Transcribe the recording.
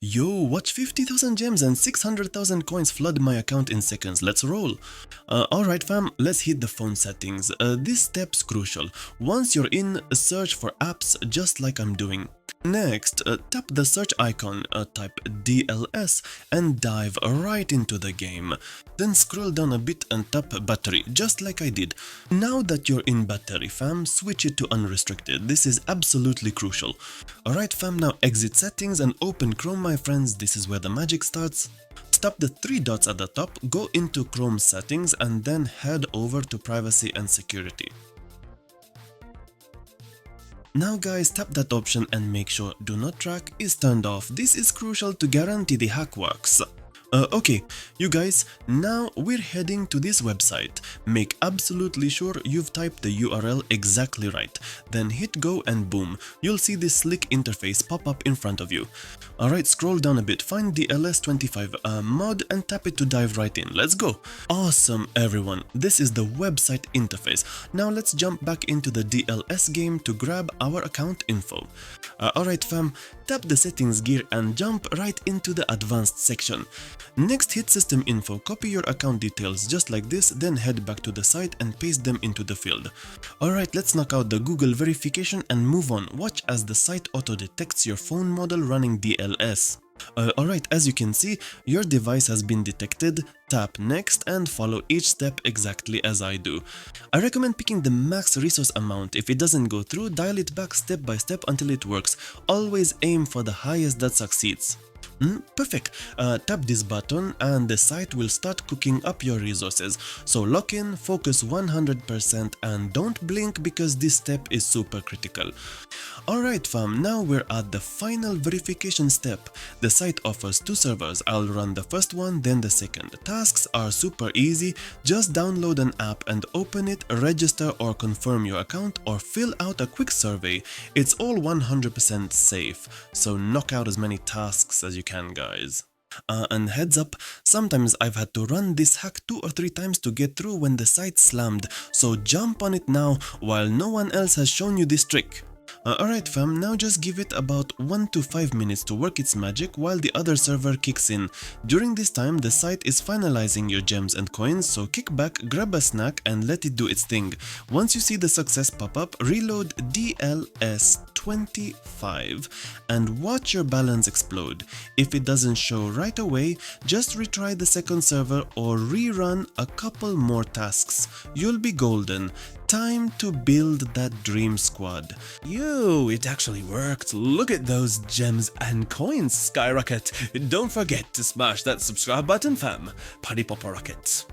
Yo, watch 50,000 gems and 600,000 coins flood my account in seconds. Let's roll. Alright fam, let's hit the phone settings. This step's crucial. Once you're in, search for apps just like I'm doing. Next, tap the search icon, type DLS and dive right into the game. Then scroll down a bit and tap battery, just like I did. Now that you're in battery fam, switch it to unrestricted. This is absolutely crucial. Alright fam, now exit settings and open Chrome my friends, this is where the magic starts. Tap the three dots at the top, go into Chrome settings and then head over to privacy and security. Now guys, tap that option and make sure do not track is turned off. This is crucial to guarantee the hack works. Okay, you guys, now we're heading to this website. Make absolutely sure you've typed the URL exactly right. Then hit go and boom, you'll see this slick interface pop up in front of you. Alright, scroll down a bit, find the DLS25 mod and tap it to dive right in. Let's go! Awesome everyone, this is the website interface. Now let's jump back into the DLS game to grab our account info. Alright fam, tap the settings gear and jump right into the advanced section. Next, hit system info, copy your account details just like this, then head back to the site and paste them into the field. Alright, let's knock out the Google verification and move on. Watch as the site auto detects your phone model running DLS. Alright, as you can see, your device has been detected. Tap next and follow each step exactly as I do. I recommend picking the max resource amount. If it doesn't go through, dial it back step by step until it works. Always aim for the highest that succeeds. Perfect. Tap this button and the site will start cooking up your resources. So lock in, focus 100% and don't blink because this step is super critical. Alright fam, now we're at the final verification step. The site offers two servers. I'll run the first one, then the second. Tasks are super easy. Just download an app and open it, register or confirm your account or fill out a quick survey. It's all 100% safe. So knock out as many tasks as you can, guys. And heads up, sometimes I've had to run this hack 2 or 3 times to get through when the site slammed, so jump on it now while no one else has shown you this trick. Alright fam, now just give it about 1 to 5 minutes to work its magic while the other server kicks in. During this time, the site is finalizing your gems and coins, so kick back, grab a snack and let it do its thing. Once you see the success pop up, reload DLS25 and watch your balance explode. If it doesn't show right away, just retry the second server or rerun a couple more tasks. You'll be golden. Time to build that dream squad. Yo, it actually worked. Look at those gems and coins skyrocket. Don't forget to smash that subscribe button fam. Party Popper Rocket.